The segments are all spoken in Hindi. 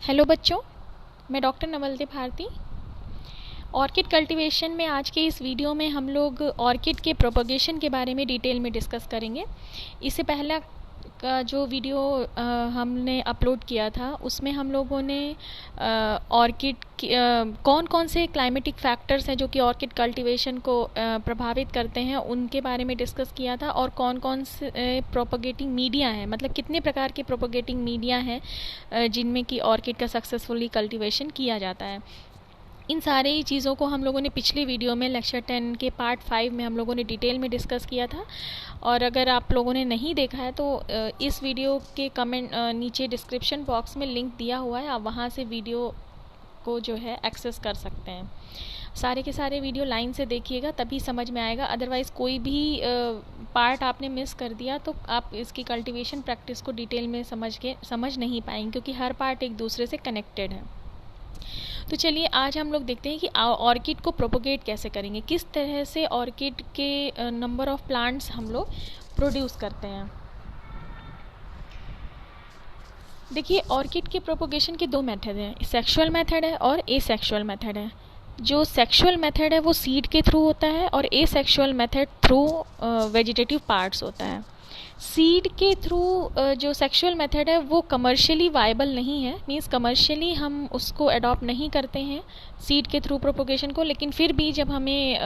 हेलो बच्चों, मैं डॉक्टर नवलदीप भारती। ऑर्किड कल्टीवेशन में आज के इस वीडियो में हम लोग ऑर्किड के प्रोपगेशन के बारे में डिटेल में डिस्कस करेंगे। इससे पहला का जो वीडियो हमने अपलोड किया था उसमें हम लोगों ने ऑर्किड कौन कौन से क्लाइमेटिक फैक्टर्स हैं जो कि ऑर्किड कल्टीवेशन को प्रभावित करते हैं उनके बारे में डिस्कस किया था, और कौन कौन से प्रोपगेटिंग मीडिया हैं, मतलब कितने प्रकार के प्रोपगेटिंग मीडिया हैं जिनमें कि ऑर्किड का सक्सेसफुली कल्टीवेशन किया जाता है। इन सारे ही चीज़ों को हम लोगों ने पिछले वीडियो में लेक्चर 10 के पार्ट 5 में हम लोगों ने डिटेल में डिस्कस किया था। और अगर आप लोगों ने नहीं देखा है तो इस वीडियो के कमेंट नीचे डिस्क्रिप्शन बॉक्स में लिंक दिया हुआ है, आप वहाँ से वीडियो को जो है एक्सेस कर सकते हैं। सारे के सारे वीडियो लाइन से देखिएगा तभी समझ में आएगा, अदरवाइज़ कोई भी पार्ट आपने मिस कर दिया तो आप इसकी कल्टीवेशन प्रैक्टिस को डिटेल में समझ नहीं पाएंगे, क्योंकि हर पार्ट एक दूसरे से कनेक्टेड है। तो चलिए आज हम लोग देखते हैं कि ऑर्किड को प्रोपोगेट कैसे करेंगे, किस तरह से ऑर्किड के नंबर ऑफ प्लांट्स हम लोग प्रोड्यूस करते हैं। देखिए, ऑर्किड के प्रोपोगेशन के दो मेथड हैं, सेक्सुअल मेथड है और एसेक्सुअल मेथड है। जो सेक्सुअल मेथड है वो सीड के थ्रू होता है और asexual method through vegetative parts होता है। सीड के थ्रू जो सेक्सुअल मेथड है वो कमर्शियली वायबल नहीं है, मीन्स कमर्शियली हम उसको अडॉप्ट नहीं करते हैं सीड के थ्रू प्रोपोगेशन को, लेकिन फिर भी जब हमें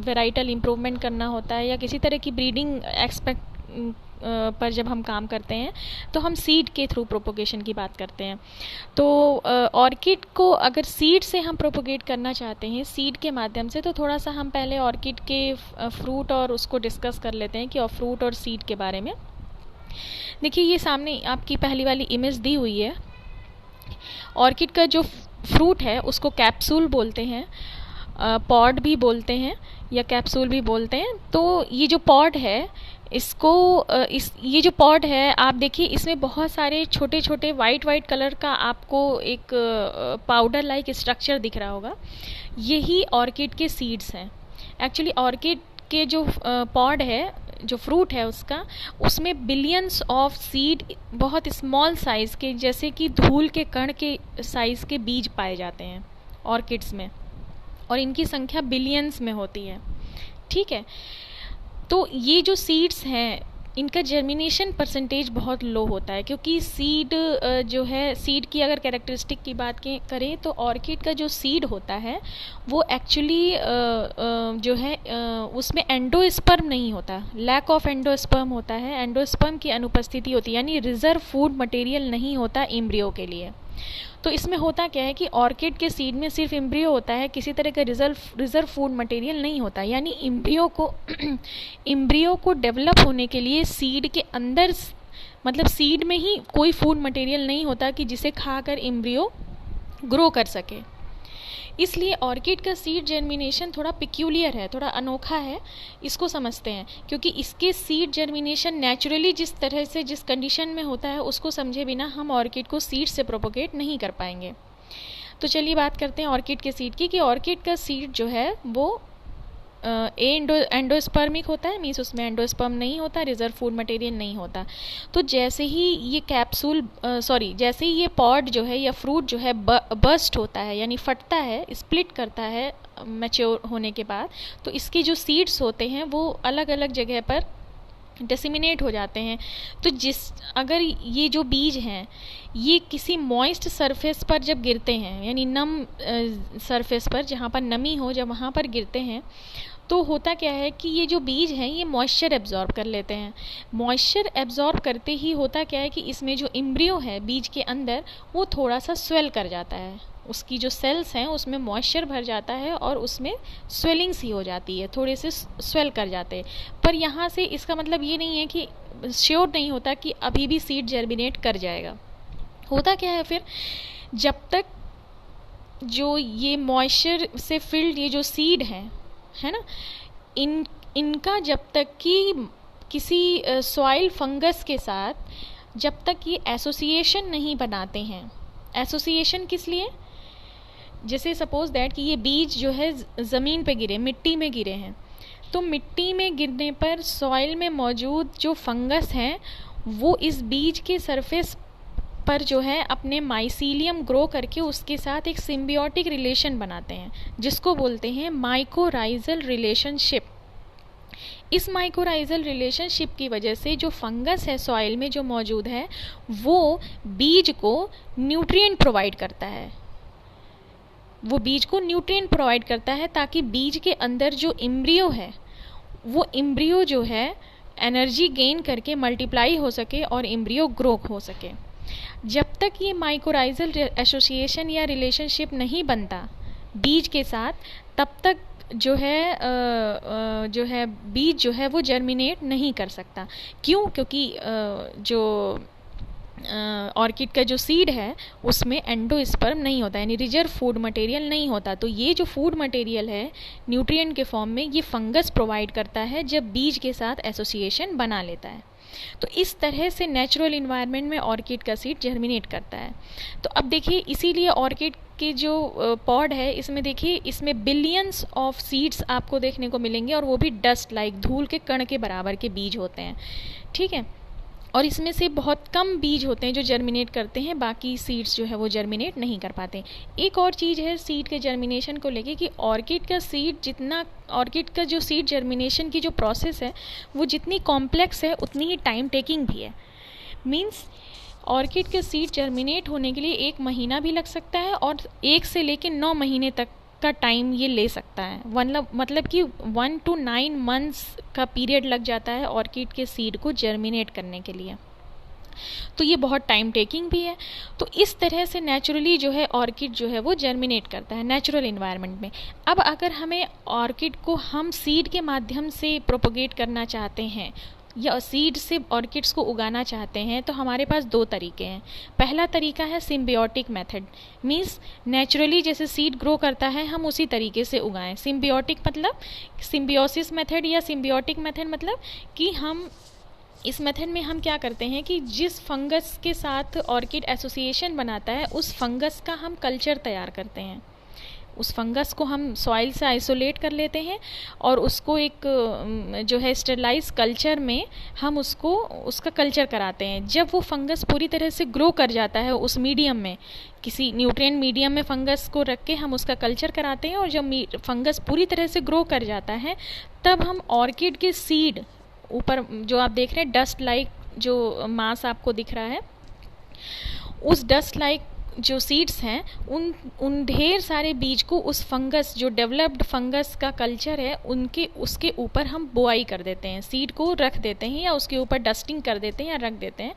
वेराइटल इम्प्रूवमेंट करना होता है या किसी तरह की ब्रीडिंग एक्सपेक्ट पर जब हम काम करते हैं तो हम सीड के थ्रू प्रोपोगेशन की बात करते हैं। तो ऑर्किड को अगर सीड से हम प्रोपोगेट करना चाहते हैं सीड के माध्यम से, तो थोड़ा सा हम पहले ऑर्किड के फ्रूट और उसको डिस्कस कर लेते हैं कि और फ्रूट और सीड के बारे में। देखिए, ये सामने आपकी पहली वाली इमेज दी हुई है। ऑर्किड का जो फ्रूट है उसको कैप्सूल बोलते हैं, पॉड भी बोलते हैं या कैप्सूल भी बोलते हैं। तो ये जो पॉड है इसको ये जो पॉड है आप देखिए, इसमें बहुत सारे छोटे छोटे वाइट कलर का आपको एक पाउडर लाइक स्ट्रक्चर दिख रहा होगा, यही ऑर्किड के सीड्स हैं। एक्चुअली ऑर्किड के जो पॉड है, जो फ्रूट है उसका, उसमें बिलियंस ऑफ सीड बहुत स्मॉल साइज़ के, जैसे कि धूल के कण के साइज़ के बीज पाए जाते हैं ऑर्किड्स में, और इनकी संख्या बिलियंस में होती है। ठीक है, तो ये जो सीड्स हैं इनका जर्मिनेशन परसेंटेज बहुत लो होता है, क्योंकि सीड जो है, सीड की अगर कैरेक्टरिस्टिक की बात करें तो ऑर्किड का जो सीड होता है वो एक्चुअली जो है उसमें एंडोस्पर्म नहीं होता, लैक ऑफ एंडोस्पर्म होता है, एंडोस्पर्म की अनुपस्थिति होती है, यानी रिजर्व फूड मटेरियल नहीं होता एम्ब्रियो के लिए। तो इसमें होता क्या है कि ऑर्किड के सीड में सिर्फ एम्ब्रियो होता है, किसी तरह का रिजर्व फूड मटेरियल नहीं होता, यानी एम्ब्रियो को डेवलप होने के लिए सीड के अंदर, मतलब सीड में ही कोई फूड मटेरियल नहीं होता कि जिसे खाकर एम्ब्रियो ग्रो कर सके। इसलिए ऑर्किड का सीड जर्मिनेशन थोड़ा पिक्यूलियर है, थोड़ा अनोखा है, इसको समझते हैं, क्योंकि इसके सीड जर्मिनेशन नेचुरली जिस तरह से जिस कंडीशन में होता है उसको समझे बिना हम ऑर्किड को सीड से प्रोपोगेट नहीं कर पाएंगे। तो चलिए बात करते हैं ऑर्किड के सीड की, कि ऑर्किड का सीड जो है वो एंडोस्पर्मिक होता है, मीन्स उसमें एंडोस्पर्म नहीं होता, रिजर्व फूड मटेरियल नहीं होता। तो जैसे ही ये जैसे ही ये पॉड जो है या फ्रूट जो है बर्स्ट होता है, यानी फटता है, स्प्लिट करता है मैच्योर होने के बाद, तो इसके जो सीड्स होते हैं वो अलग अलग जगह पर डिसेमिनेट हो जाते हैं। तो अगर ये जो बीज हैं ये किसी मॉइस्ट सरफेस पर जब गिरते हैं, यानी नम सरफेस पर, जहाँ पर नमी हो, जब वहाँ पर गिरते हैं तो होता क्या है कि ये जो बीज हैं ये मॉइस्चर एब्जॉर्ब कर लेते हैं। मॉइस्चर एब्जॉर्ब करते ही होता क्या है कि इसमें जो एम्ब्रियो है बीज के अंदर वो थोड़ा सा स्वेल कर जाता है, उसकी जो सेल्स हैं उसमें मॉइस्चर भर जाता है और उसमें स्वेलिंग सी हो जाती है, थोड़े से स्वेल कर जाते हैं। पर यहाँ से इसका मतलब ये नहीं है कि श्योर नहीं होता कि अभी भी सीड जर्मिनेट कर जाएगा। होता क्या है फिर, जब तक जो ये मॉइस्चर से फिल्ड ये जो सीड है ना, इनका जब तक कि किसी सॉइल फंगस के साथ जब तक ये एसोसिएशन नहीं बनाते हैं, एसोसिएशन किस लिए, जैसे सपोज दैट कि ये बीज जो है ज़मीन पे गिरे, मिट्टी में गिरे हैं, तो मिट्टी में गिरने पर सॉइल में मौजूद जो फंगस हैं वो इस बीज के सरफेस पर जो है अपने माइसीलियम ग्रो करके उसके साथ एक सिम्बियोटिक रिलेशन बनाते हैं, जिसको बोलते हैं माइकोराइजल रिलेशनशिप। इस माइकोराइजल रिलेशनशिप की वजह से जो फंगस है सॉइल में जो मौजूद है वो बीज को न्यूट्रिएंट प्रोवाइड करता है, वो बीज को न्यूट्रिएंट प्रोवाइड करता है ताकि बीज के अंदर जो एम्ब्रियो है वो एम्ब्रियो जो है एनर्जी गेन करके मल्टीप्लाई हो सके और एम्ब्रियो ग्रो हो सके। जब तक ये माइकोराइजल एसोसिएशन या रिलेशनशिप नहीं बनता बीज के साथ, तब तक जो है बीज जो है वो जर्मिनेट नहीं कर सकता। क्यों? क्योंकि जो ऑर्किड का जो सीड है उसमें एंडोस्पर्म नहीं होता, यानी रिजर्व फूड मटेरियल नहीं होता। तो ये जो फूड मटेरियल है न्यूट्रिएंट के फॉर्म में ये फंगस प्रोवाइड करता है जब बीज के साथ एसोसिएशन बना लेता है। तो इस तरह से नेचुरल इन्वायरमेंट में ऑर्किड का सीड जर्मिनेट करता है। तो अब देखिए, इसीलिए ऑर्किड के जो पॉड है इसमें देखिए, इसमें बिलियंस ऑफ सीड्स आपको देखने को मिलेंगे और वो भी डस्ट लाइक, धूल के कण के बराबर के बीज होते हैं। ठीक है, और इसमें से बहुत कम बीज होते हैं जो जर्मिनेट करते हैं, बाकी सीड्स जो है वो जर्मिनेट नहीं कर पाते। एक और चीज़ है सीड के जर्मिनेशन को लेके कि ऑर्किड का जो सीड जर्मिनेशन की जो प्रोसेस है वो जितनी कॉम्प्लेक्स है उतनी ही टाइम टेकिंग भी है। मीन्स ऑर्किड के सीड जर्मिनेट होने के लिए 1 महीना भी लग सकता है और 1 से लेकर 9 महीने तक का टाइम ये ले सकता है। मतलब कि 1 to 9 months का पीरियड लग जाता है ऑर्किड के सीड को जर्मिनेट करने के लिए। तो ये बहुत टाइम टेकिंग भी है। तो इस तरह से नेचुरली जो है ऑर्किड जो है वो जर्मिनेट करता है नेचुरल इन्वायरमेंट में। अब अगर हमें ऑर्किड को हम सीड के माध्यम से प्रोपोगेट करना चाहते हैं या सीड से ऑर्किड्स को उगाना चाहते हैं तो हमारे पास 2 तरीके हैं। पहला तरीका है सिम्बियोटिक मेथड, मीन्स नेचुरली जैसे सीड ग्रो करता है हम उसी तरीके से उगाएं। सिम्बियोटिक मतलब सिम्बियोसिस मेथड या सिम्बियोटिक मेथड मतलब कि हम इस मेथड में हम क्या करते हैं कि जिस फंगस के साथ ऑर्किड एसोसिएशन बनाता है उस फंगस का हम कल्चर तैयार करते हैं। उस फंगस को हम सॉइल से आइसोलेट कर लेते हैं और उसको एक जो है स्टेरलाइज कल्चर में हम उसका कल्चर कराते हैं। जब वो फंगस पूरी तरह से ग्रो कर जाता है उस मीडियम में, किसी न्यूट्रिएंट मीडियम में फंगस को रख के हम उसका कल्चर कराते हैं और जब फंगस पूरी तरह से ग्रो कर जाता है तब हम ऑर्किड के सीड ऊपर जो आप देख रहे हैं डस्ट लाइक जो मास आपको दिख रहा है, उस डस्ट लाइक जो सीड्स हैं उन ढेर सारे बीज को उस फंगस जो डेवलप्ड फंगस का कल्चर है उसके ऊपर हम बोआई कर देते हैं, सीड को रख देते हैं या उसके ऊपर डस्टिंग कर देते हैं या रख देते हैं।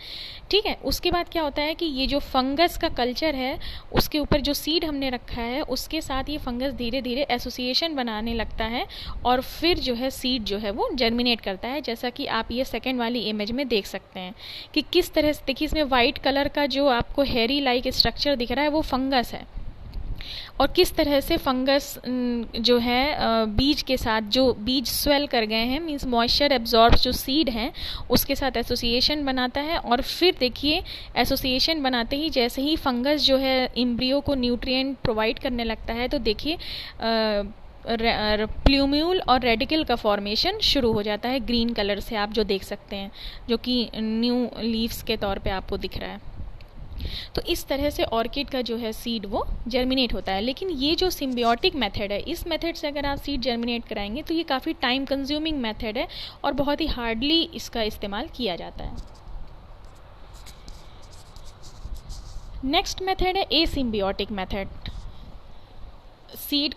ठीक है, उसके बाद क्या होता है कि ये जो फंगस का कल्चर है उसके ऊपर जो सीड हमने रखा है उसके साथ ये फंगस धीरे धीरे एसोसिएशन बनाने लगता है और फिर जो है सीड जो है वो जर्मिनेट करता है। जैसा कि आप ये सेकेंड वाली इमेज में देख सकते हैं कि किस तरह से, देखिए इसमें वाइट कलर का जो आपको हेरी लाइक स्ट्रक्चर दिख रहा है वो फंगस है और किस तरह से फंगस जो है बीज के साथ, जो बीज स्वेल कर गए हैं मींस मॉइस्चर एब्जॉर्ब जो सीड हैं उसके साथ एसोसिएशन बनाता है और फिर देखिए एसोसिएशन बनाते ही जैसे ही फंगस जो है एम्ब्रियो को न्यूट्रिएंट प्रोवाइड करने लगता है तो देखिए प्लूम्यूल और रेडिकल का फॉर्मेशन शुरू हो जाता है ग्रीन कलर से, आप जो देख सकते हैं जो कि न्यू लीव्स के तौर पे आपको दिख रहा है। तो इस तरह से ऑर्किड का जो है सीड वो जर्मिनेट होता है। लेकिन ये जो सिम्बियोटिक मेथड है, इस मेथड से अगर आप सीड जर्मिनेट कराएंगे तो ये काफ़ी टाइम कंज्यूमिंग मेथड है और बहुत ही हार्डली इसका इस्तेमाल किया जाता है। नेक्स्ट मेथड है एसिम्बियोटिक मेथड। सीड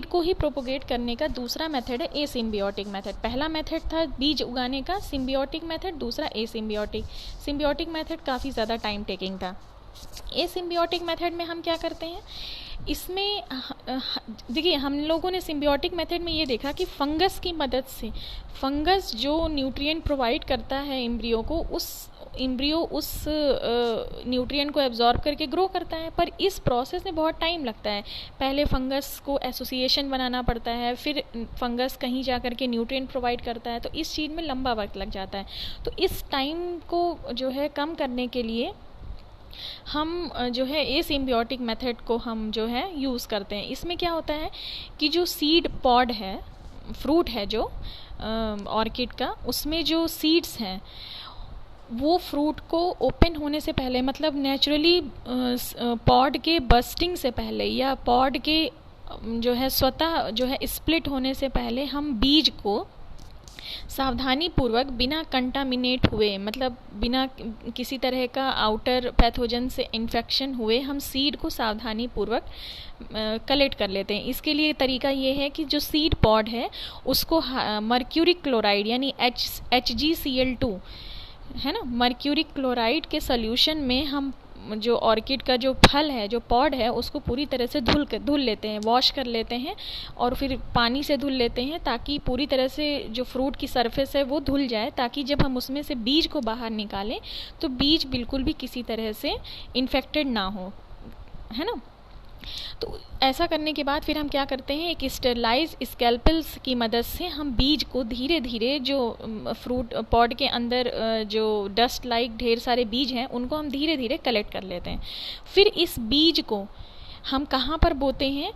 को ही प्रोपोगेट करने का दूसरा मेथड है एसिम्बियोटिक मेथड। पहला मेथड था बीज उगाने का सिम्बियोटिक मेथड, दूसरा एसिम्बियोटिक। सिम्बियोटिक मेथड काफ़ी ज़्यादा टाइम टेकिंग था। एसिम्बियोटिक मेथड में हम क्या करते हैं, इसमें देखिए हम लोगों ने सिम्बियोटिक मेथड में ये देखा कि फंगस की मदद से, फंगस जो न्यूट्रिएंट प्रोवाइड करता है एम्ब्रियो को, एम्ब्रियो उस न्यूट्रिएंट को एब्जॉर्ब करके ग्रो करता है। पर इस प्रोसेस में बहुत टाइम लगता है। पहले फंगस को एसोसिएशन बनाना पड़ता है, फिर फंगस कहीं जा कर के न्यूट्रिएंट प्रोवाइड करता है, तो इस चीज़ में लंबा वक्त लग जाता है। तो इस टाइम को जो है कम करने के लिए हम जो है एसिम्बियोटिक मेथड को हम जो है यूज़ करते हैं। इसमें क्या होता है कि जो सीड पॉड है, फ्रूट है जो ऑर्किड का, उसमें जो सीड्स हैं वो फ्रूट को ओपन होने से पहले, मतलब नेचुरली पॉड के बस्टिंग से पहले या पॉड के जो है स्वतः जो है स्प्लिट होने से पहले हम बीज को सावधानी पूर्वक बिना कंटामिनेट हुए, मतलब बिना किसी तरह का आउटर पैथोजन से इन्फेक्शन हुए हम सीड को सावधानी पूर्वक कलेक्ट कर लेते हैं। इसके लिए तरीका ये है कि जो सीड पॉड है उसको मर्क्यूरिक क्लोराइड यानी HgCl2 है ना, मर्क्यूरिक क्लोराइड के सॉल्यूशन में हम जो ऑर्किड का जो फल है, जो पॉड है, उसको पूरी तरह से धुल लेते हैं, वॉश कर लेते हैं और फिर पानी से धुल लेते हैं, ताकि पूरी तरह से जो फ्रूट की सरफेस है वो धुल जाए, ताकि जब हम उसमें से बीज को बाहर निकालें तो बीज बिल्कुल भी किसी तरह से इन्फेक्टेड ना हो, है ना। तो ऐसा करने के बाद फिर हम क्या करते हैं, एक स्टेरलाइज स्कैल्पेल्स की मदद से हम बीज को धीरे धीरे, जो फ्रूट पॉड के अंदर जो डस्ट लाइक ढेर सारे बीज हैं उनको हम धीरे धीरे कलेक्ट कर लेते हैं। फिर इस बीज को हम कहाँ पर बोते हैं,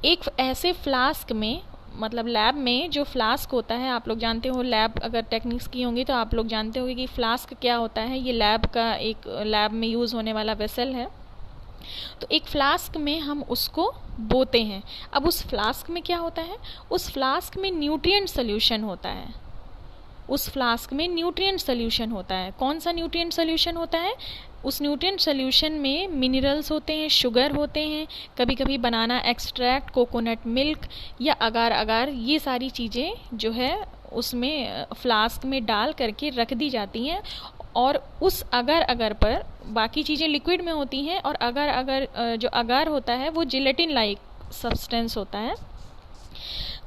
एक ऐसे फ्लास्क में, मतलब लैब में जो फ्लास्क होता है, आप लोग जानते हो, लैब अगर टेक्निक्स की होंगी तो आप लोग जानते होंगे कि फ्लास्क क्या होता है। ये लैब का एक लैब में यूज़ होने वाला वेसल है। तो एक फ्लास्क में हम उसको बोते हैं। अब उस फ्लास्क में क्या होता है, उस फ्लास्क में न्यूट्रिएंट सोल्यूशन होता है। उस फ्लास्क में न्यूट्रिएंट सोल्यूशन होता है। कौन सा न्यूट्रिएंट सोल्यूशन होता है, उस न्यूट्रिएंट सोल्यूशन में मिनरल्स होते हैं, शुगर होते हैं, कभी कभी बनाना एक्सट्रैक्ट, कोकोनट मिल्क या अगार अगार, ये सारी चीज़ें जो है उसमें फ्लास्क में डाल करके रख दी जाती हैं। और उस अगर अगर पर बाकी चीज़ें लिक्विड में होती हैं और अगर अगर जो अगार होता है वो जिलेटिन लाइक सब्सटेंस होता है।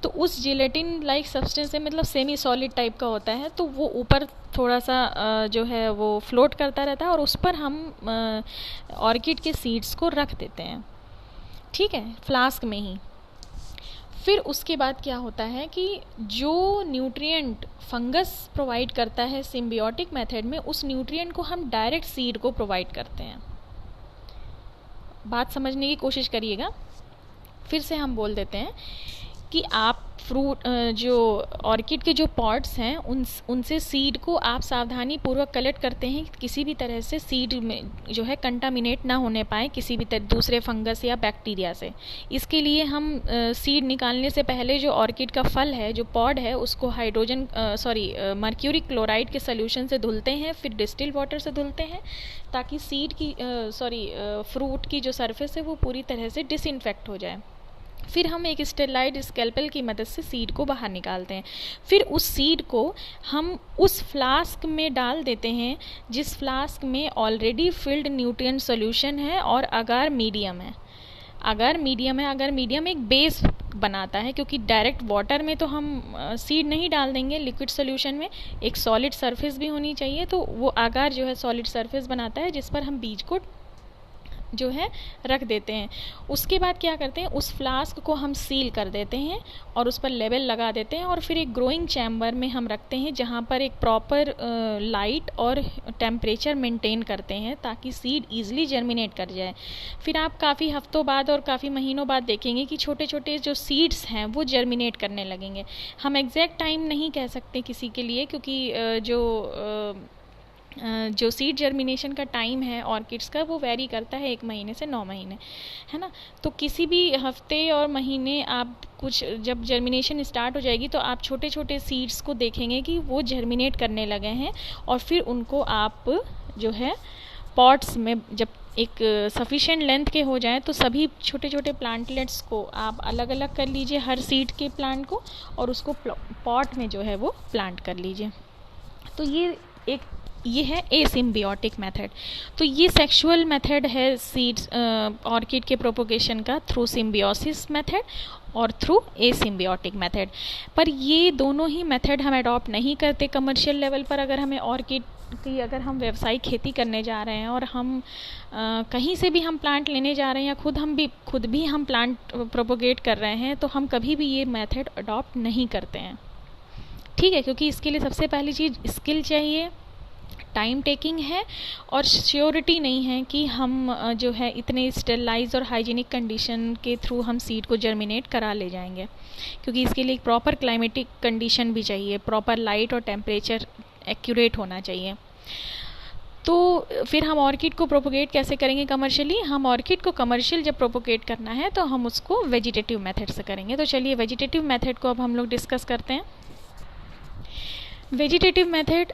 तो उस जिलेटिन लाइक सब्सटेंस से, मतलब सेमी सॉलिड टाइप का होता है, तो वो ऊपर थोड़ा सा जो है वो फ्लोट करता रहता है और उस पर हम ऑर्किड के सीड्स को रख देते हैं, ठीक है, फ्लास्क में ही। फिर उसके बाद क्या होता है कि जो न्यूट्रिएंट फंगस प्रोवाइड करता है सिम्बियोटिक मेथड में, उस न्यूट्रिएंट को हम डायरेक्ट सीड को प्रोवाइड करते हैं। बात समझने की कोशिश करिएगा। फिर से हम बोल देते हैं कि आप फ्रूट जो ऑर्किड के जो पॉट्स हैं उनसे सीड को आप सावधानी पूर्वक कलेक्ट करते हैं, किसी भी तरह से सीड में जो है कंटामिनेट ना होने पाए किसी भी दूसरे फंगस या बैक्टीरिया से। इसके लिए हम सीड निकालने से पहले जो ऑर्किड का फल है, जो पॉड है, उसको मर्क्यूरिक क्लोराइड के सोल्यूशन से धुलते हैं, फिर डिस्टिल वाटर से धुलते हैं, ताकि सीड की फ्रूट की जो सरफेस है वो पूरी तरह से डिसइंफेक्ट हो जाए। फिर हम एक स्टेरलाइट स्कैल्पेल की मदद से सीड को बाहर निकालते हैं। फिर उस सीड को हम उस फ्लास्क में डाल देते हैं जिस फ्लास्क में ऑलरेडी फिल्ड न्यूट्रिएंट सॉल्यूशन है और अगार मीडियम है। अगर मीडियम एक बेस बनाता है, क्योंकि डायरेक्ट वाटर में तो हम सीड नहीं डाल देंगे, लिक्विड सॉल्यूशन में एक सॉलिड सरफेस भी होनी चाहिए। तो वो अगार जो है सॉलिड सरफेस बनाता है जिस पर हम बीज को जो है रख देते हैं। उसके बाद क्या करते हैं, उस फ्लास्क को हम सील कर देते हैं और उस पर लेबल लगा देते हैं और फिर एक ग्रोइंग चैम्बर में हम रखते हैं, जहाँ पर एक प्रॉपर लाइट और टेम्परेचर मेंटेन करते हैं ताकि सीड ईजिली जर्मिनेट कर जाए। फिर आप काफ़ी हफ्तों बाद और काफ़ी महीनों बाद देखेंगे कि छोटे छोटे जो सीड्स हैं वो जर्मिनेट करने लगेंगे। हम एग्जैक्ट टाइम नहीं कह सकते किसी के लिए, क्योंकि जो सीड जर्मिनेशन का टाइम है ऑर्किड्स का वो वेरी करता है 1 महीने से 9 महीने, है ना। तो किसी भी हफ्ते और महीने आप कुछ जब जर्मिनेशन स्टार्ट हो जाएगी तो आप छोटे छोटे सीड्स को देखेंगे कि वो जर्मिनेट करने लगे हैं, और फिर उनको आप जो है पॉट्स में जब एक सफिशिएंट लेंथ के हो जाएं तो सभी छोटे छोटे प्लांटलेट्स को आप अलग अलग कर लीजिए, हर सीड के प्लांट को, और उसको पॉट में जो है वो प्लांट कर लीजिए। तो ये है एसिम्बियोटिक मेथड। तो ये सेक्सुअल मेथड है सीड्स ऑर्किड के प्रोपोगेशन का, थ्रू सिम्बियोसिस मेथड और थ्रू एसिम्बियोटिक मेथड। पर ये दोनों ही मेथड हम अडॉप्ट नहीं करते कमर्शियल लेवल पर। अगर हमें ऑर्किड की अगर हम व्यावसायिक खेती करने जा रहे हैं और हम कहीं से भी हम प्लांट लेने जा रहे हैं या खुद भी हम प्लांट प्रोपोगेट कर रहे हैं, तो हम कभी भी ये मेथड अडॉप्ट नहीं करते हैं, ठीक है। क्योंकि इसके लिए सबसे पहली चीज़ स्किल चाहिए, टाइम टेकिंग है, और श्योरिटी नहीं है कि हम जो है इतने स्टेरलाइज और हाइजीनिक कंडीशन के थ्रू हम सीड को जर्मिनेट करा ले जाएंगे। क्योंकि इसके लिए एक प्रॉपर क्लाइमेटिक कंडीशन भी चाहिए, प्रॉपर लाइट और टेम्परेचर एक्यूरेट होना चाहिए। तो फिर हम ऑर्किड को प्रोपोगेट कैसे करेंगे कमर्शियली? हम ऑर्किड को कमर्शियल जब प्रोपोगेट करना है तो हम उसको वेजिटेटिव मेथड से करेंगे। तो चलिए वेजिटेटिव मेथड को अब हम लोग डिस्कस करते हैं। वेजिटेटिव मेथड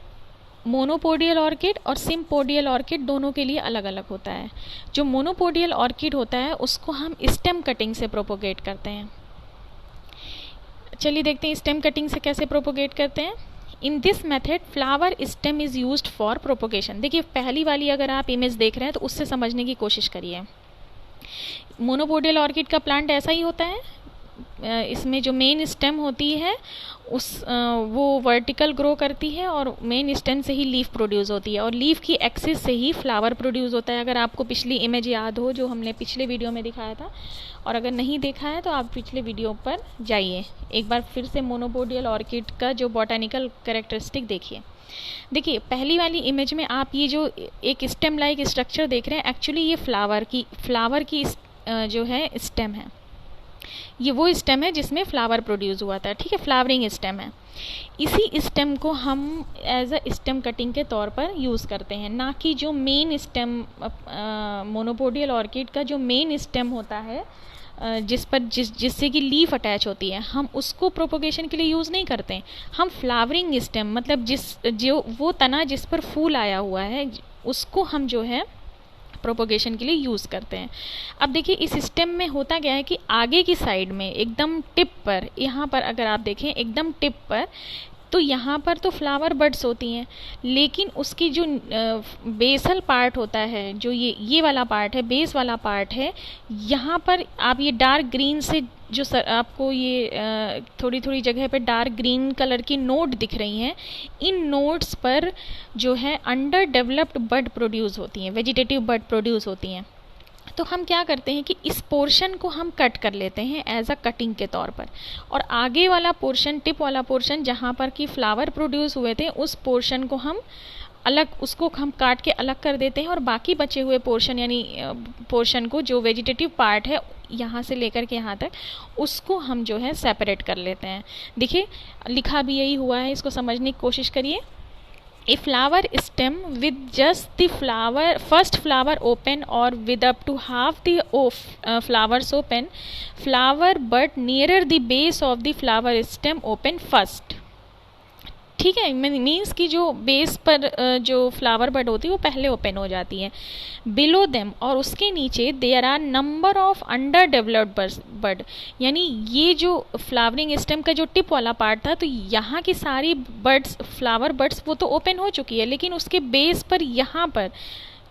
मोनोपोडियल ऑर्किड और सिम्पोडियल ऑर्किड दोनों के लिए अलग अलग होता है। जो मोनोपोडियल ऑर्किड होता है उसको हम स्टेम कटिंग से प्रोपोगेट करते हैं। चलिए देखते हैं स्टेम कटिंग से कैसे प्रोपोगेट करते हैं। In this method flower stem is used for propagation. देखिए पहली वाली अगर आप इमेज देख रहे हैं तो उससे समझने की कोशिश करिए। मोनोपोडियल ऑर्किड का प्लांट ऐसा ही होता है, इसमें जो मेन स्टेम होती है वो वर्टिकल ग्रो करती है और मेन स्टेम से ही लीफ प्रोड्यूस होती है और लीफ की एक्सिस से ही फ्लावर प्रोड्यूस होता है। अगर आपको पिछली इमेज याद हो जो हमने पिछले वीडियो में दिखाया था, और अगर नहीं देखा है तो आप पिछले वीडियो पर जाइए एक बार फिर से मोनोपोडियल ऑर्किड का जो बॉटनिकल कैरेक्टरिस्टिक देखिए। देखिए पहली वाली इमेज में आप ये जो एक स्टेम लाइक स्ट्रक्चर देख रहे हैं, एक्चुअली ये फ्लावर की जो है स्टेम है। ये वो स्टेम है जिसमें फ्लावर प्रोड्यूस हुआ था, ठीक है, फ्लावरिंग स्टेम है। इसी स्टेम को हम एज अ स्टेम कटिंग के तौर पर यूज़ करते हैं, ना कि जो मेन स्टेम मोनोपोडियल ऑर्किड का जो मेन स्टेम होता है जिससे कि लीफ अटैच होती है, हम उसको प्रोपोगेशन के लिए यूज़ नहीं करते। हम फ्लावरिंग स्टेम मतलब जो वो तना जिस पर फूल आया हुआ है उसको हम जो है प्रोपोगेशन के लिए यूज़ करते हैं। अब देखिए इस सिस्टम में होता क्या है कि आगे की साइड में एकदम टिप पर, यहाँ पर अगर आप देखें एकदम टिप पर, तो यहाँ पर तो फ्लावर बड्स होती हैं, लेकिन उसकी जो बेसल पार्ट होता है, जो ये वाला पार्ट है, बेस वाला पार्ट है, यहाँ पर आप ये डार्क ग्रीन से जो आपको ये थोड़ी थोड़ी जगह पे डार्क ग्रीन कलर की नोट दिख रही हैं, इन नोट्स पर जो है अंडर डेवलप्ड बड प्रोड्यूस होती हैं, वेजिटेटिव बड प्रोड्यूस होती हैं। तो हम क्या करते हैं कि इस पोर्शन को हम कट कर लेते हैं एज अ कटिंग के तौर पर, और आगे वाला पोर्शन, टिप वाला पोर्शन जहाँ पर कि फ्लावर प्रोड्यूस हुए थे, उस पोर्शन को हम उसको हम काट के अलग कर देते हैं, और बाकी बचे हुए पोर्शन यानी पोर्शन को जो वेजिटेटिव पार्ट है यहाँ से लेकर के यहाँ तक, उसको हम जो है सेपरेट कर लेते हैं। देखिए लिखा भी यही हुआ है, इसको समझने की कोशिश करिए। A flower stem with just the first flower open or with up to half the flowers open, flower bud nearer the base of the flower stem open first. ठीक है, मीन्स कि जो बेस पर जो फ्लावर बड होती है वो पहले ओपन हो जाती है। बिलो देम, और उसके नीचे there are number of under developed bud, यानी ये जो फ्लावरिंग स्टेम का जो टिप वाला पार्ट था, तो यहाँ की सारी बड्स, फ्लावर बड्स वो तो ओपन हो चुकी है, लेकिन उसके बेस पर यहाँ पर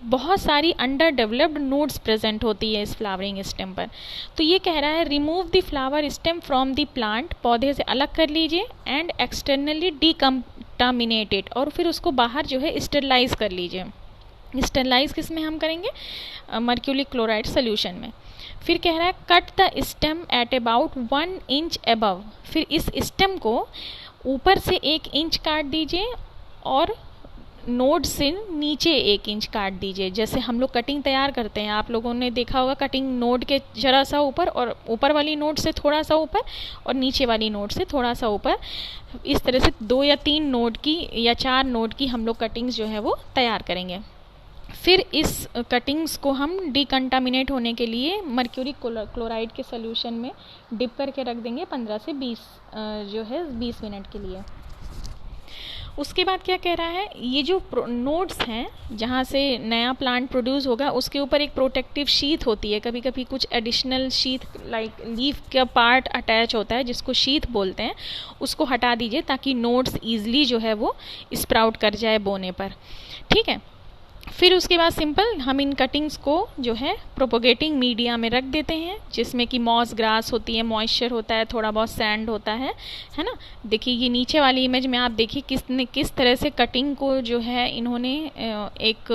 बहुत सारी अंडर डेवलप्ड नोड्स प्रेजेंट होती है इस फ्लावरिंग स्टेम पर। तो ये कह रहा है remove the flower stem from the plant, पौधे से अलग कर लीजिए, एंड एक्सटर्नली डीकंटामिनेटेड, और फिर उसको बाहर जो है स्टेरलाइज कर लीजिए। स्टेरलाइज किस में हम करेंगे? मर्क्यूरी क्लोराइड सोल्यूशन में। फिर कह रहा है cut the stem at about 1 inch above, फिर इस स्टेम को ऊपर से 1 इंच काट दीजिए और नोड से नीचे 1 इंच काट दीजिए। जैसे हम लोग कटिंग तैयार करते हैं, आप लोगों ने देखा होगा, कटिंग नोड के जरा सा ऊपर, और ऊपर वाली नोड से थोड़ा सा ऊपर, और नीचे वाली नोड से थोड़ा सा ऊपर, इस तरह से 2 या 3 नोड की या 4 नोड की हम लोग कटिंग्स जो है वो तैयार करेंगे। फिर इस कटिंग्स को हम डिकंटामिनेट होने के लिए मर्क्यूरी क्लोराइड के सोल्यूशन में डिप करके रख देंगे 15 से 20 मिनट के लिए। उसके बाद क्या कह रहा है, ये जो नोड्स हैं जहाँ से नया प्लांट प्रोड्यूस होगा, उसके ऊपर एक प्रोटेक्टिव शीथ होती है, कभी कभी कुछ एडिशनल शीथ लाइक लीफ का पार्ट अटैच होता है जिसको शीथ बोलते हैं, उसको हटा दीजिए ताकि नोड्स ईजिली जो है वो स्प्राउट कर जाए बोने पर। ठीक है, फिर उसके बाद सिंपल हम इन कटिंग्स को जो है प्रोपोगेटिंग मीडिया में रख देते हैं, जिसमें कि मॉस ग्रास होती है, मॉइस्चर होता है, थोड़ा बहुत सैंड होता है ना। देखिए ये नीचे वाली इमेज में आप देखिए किस तरह से कटिंग को जो है इन्होंने एक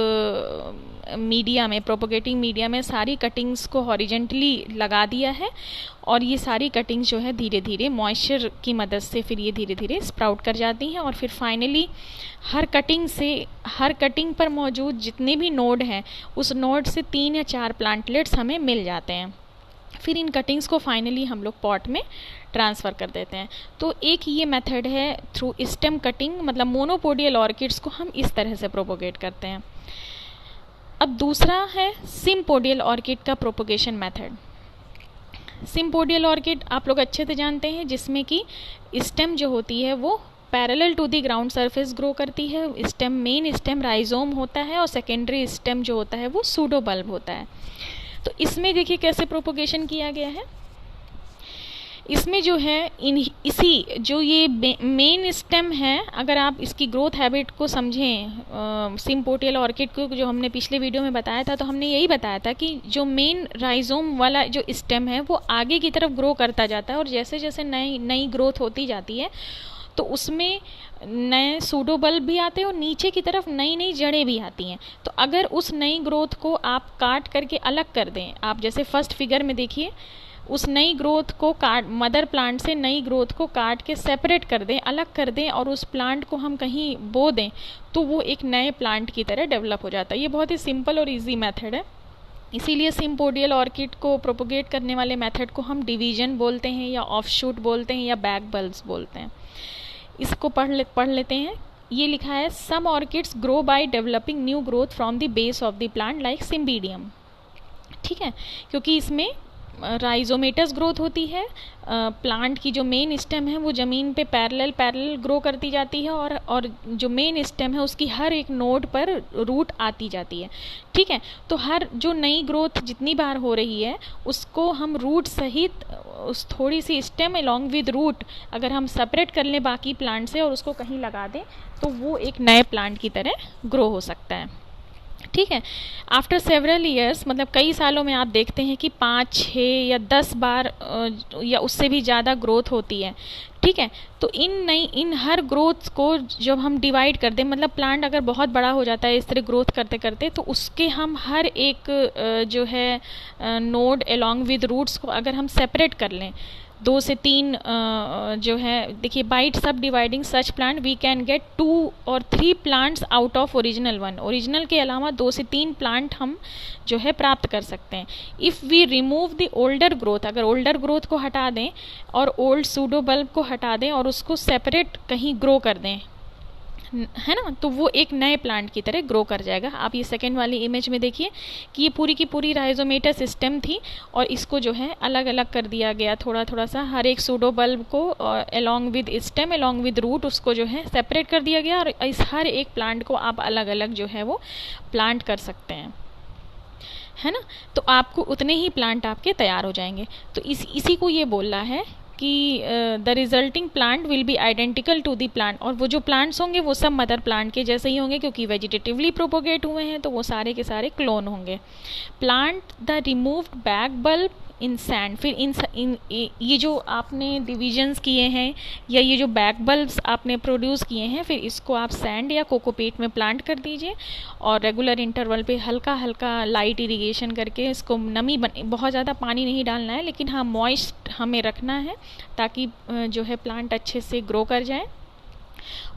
मीडिया में, प्रोपोगेटिंग मीडिया में सारी कटिंग्स को हॉरिजेंटली लगा दिया है, और ये सारी कटिंग्स जो है धीरे धीरे मॉइस्चर की मदद से फिर ये धीरे धीरे स्प्राउट कर जाती हैं, और फिर फाइनली हर कटिंग पर मौजूद जितने भी नोड हैं उस नोड से 3 या 4 प्लांटलेट्स हमें मिल जाते हैं। फिर इन कटिंग्स को फाइनली हम लोग पॉट में ट्रांसफ़र कर देते हैं। तो एक ये मेथड है थ्रू स्टेम कटिंग, मतलब मोनोपोडियल ऑर्किड्स को हम इस तरह से प्रोपोगेट करते हैं। अब दूसरा है सिम्पोडियल ऑर्किड का प्रोपोगेशन मेथड। सिम्पोडियल ऑर्किड आप लोग अच्छे से जानते हैं, जिसमें कि स्टेम जो होती है वो parallel to the ground surface grow करती है। स्टेम, मेन स्टेम राइजोम होता है और सेकेंडरी स्टेम जो होता है वो सूडोबल्ब होता है। तो इसमें देखिए कैसे प्रोपोगेशन किया गया है। इसमें जो है इसी जो ये मेन स्टेम है, अगर आप इसकी ग्रोथ हैबिट को समझें, सिम्पोडियल ऑर्किड को जो हमने पिछले वीडियो में बताया था, तो हमने यही बताया था कि जो मेन राइजोम वाला जो स्टेम है वो आगे की तरफ ग्रो करता जाता है, और जैसे जैसे नई ग्रोथ होती जाती है तो उसमें नए सूडोबल्ब भी आते हैं और नीचे की तरफ नई नई जड़ें भी आती हैं। तो अगर उस नई ग्रोथ को आप काट करके अलग कर दें, आप जैसे फर्स्ट फिगर में देखिए, उस नई ग्रोथ को काट, मदर प्लांट से नई ग्रोथ को काट के सेपरेट कर दें, अलग कर दें, और उस प्लांट को हम कहीं बो दें, तो वो एक नए प्लांट की तरह डेवलप हो जाता है। ये बहुत ही सिंपल और ईजी मेथड है। इसीलिए सिम्पोडियल ऑर्किड को प्रोपोगेट करने वाले मेथड को हम डिवीजन बोलते हैं, या ऑफशूट बोलते हैं, या बैक बल्ब्स बोलते हैं। इसको पढ़ लेते हैं। ये लिखा है, some orchids grow by developing new growth from the base of the plant like cymbidium. ठीक है, क्योंकि इसमें राइजोमेटस ग्रोथ होती है, प्लांट की जो मेन स्टेम है वो ज़मीन पे पैरेलल ग्रो करती जाती है, और जो मेन स्टेम है उसकी हर एक नोड पर रूट आती जाती है। ठीक है, तो हर जो नई ग्रोथ जितनी बार हो रही है उसको हम रूट सहित, उस थोड़ी सी स्टेम अलॉन्ग विद रूट अगर हम सेपरेट कर लें बाकी प्लांट से और उसको कहीं लगा दें, तो वो एक नए प्लांट की तरह ग्रो हो सकता है। ठीक है, आफ्टर सेवरल ईयर्स, मतलब कई सालों में आप देखते हैं कि 5, 6 या 10 बार या उससे भी ज़्यादा ग्रोथ होती है। ठीक है, तो इन हर ग्रोथ को जब हम डिवाइड कर दें, मतलब प्लांट अगर बहुत बड़ा हो जाता है इस तरह ग्रोथ करते करते, तो उसके हम हर एक जो है नोड अलॉन्ग विद रूट्स को अगर हम सेपरेट कर लें, 2 से 3 जो है, देखिए, by subdividing such plant we can get 2 और 3 plants out of original 1। Original के अलावा 2 से 3 प्लांट हम जो है प्राप्त कर सकते हैं। If we remove the older growth, अगर ओल्डर ग्रोथ को हटा दें और ओल्ड सूडोबल्ब को हटा दें और उसको सेपरेट कहीं ग्रो कर दें, है ना, तो वो एक नए प्लांट की तरह ग्रो कर जाएगा। आप ये सेकेंड वाली इमेज में देखिए कि ये पूरी की पूरी राइजोमेटस सिस्टम थी, और इसको जो है अलग अलग कर दिया गया, थोड़ा थोड़ा सा हर एक सूडोबल्ब को along with stem along with root उसको जो है सेपरेट कर दिया गया, और इस हर एक प्लांट को आप अलग अलग जो है वो प्लांट कर सकते हैं, है ना। तो आपको उतने ही प्लांट आपके तैयार हो जाएंगे। तो इसी को ये बोल रहा है कि the resulting plant will be identical to the plant, और वो जो प्लांट्स होंगे वो सब मदर प्लांट के जैसे ही होंगे, क्योंकि वेजिटेटिवली प्रोपोगेट हुए हैं, तो वो सारे के सारे क्लोन होंगे। Plant the removed back bulb in sand, फिर ये जो आपने डिविजन्स किए हैं या ये जो बैक बल्ब्स आपने प्रोड्यूस किए हैं, फिर इसको आप सैंड या कोकोपीट में प्लांट कर दीजिए, और रेगुलर इंटरवल पे हल्का हल्का लाइट इरिगेशन करके इसको बहुत ज़्यादा पानी नहीं डालना है, लेकिन हाँ मॉइस्ट हमें रखना है, ताकि जो है प्लांट अच्छे से ग्रो कर जाए।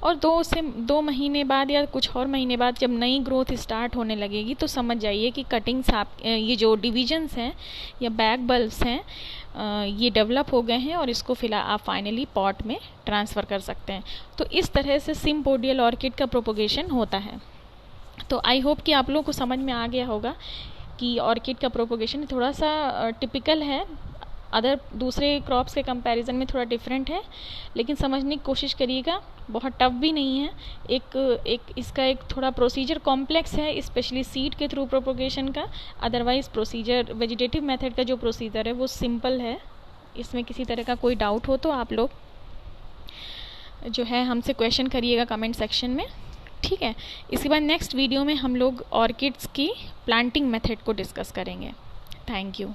और 2 महीने बाद या कुछ और महीने बाद जब नई ग्रोथ स्टार्ट होने लगेगी, तो समझ जाइए कि कटिंग्स ये जो डिविजन्स हैं या बैक बल्ब्स हैं ये डेवलप हो गए हैं, और इसको फिलहाल आप फाइनली पॉट में ट्रांसफ़र कर सकते हैं। तो इस तरह से सिम्पोडियल ऑर्किड का प्रोपोगेशन होता है। तो आई होप कि आप लोगों को समझ में आ गया होगा कि ऑर्किड का प्रोपोगेशन थोड़ा सा टिपिकल है, दूसरे क्रॉप्स के कंपैरिजन में थोड़ा डिफरेंट है, लेकिन समझने की कोशिश करिएगा, बहुत टफ भी नहीं है। इसका एक थोड़ा प्रोसीजर कॉम्प्लेक्स है, स्पेशली सीड के थ्रू प्रोपोगेशन का। अदरवाइज प्रोसीजर, वेजिटेटिव मेथड का जो प्रोसीजर है वो सिंपल है। इसमें किसी तरह का कोई डाउट हो तो आप लोग जो है हमसे क्वेश्चन करिएगा कमेंट सेक्शन में। ठीक है, इसके बाद नेक्स्ट वीडियो में हम लोग ऑर्किड्स की प्लांटिंग मेथड को डिस्कस करेंगे। Thank you.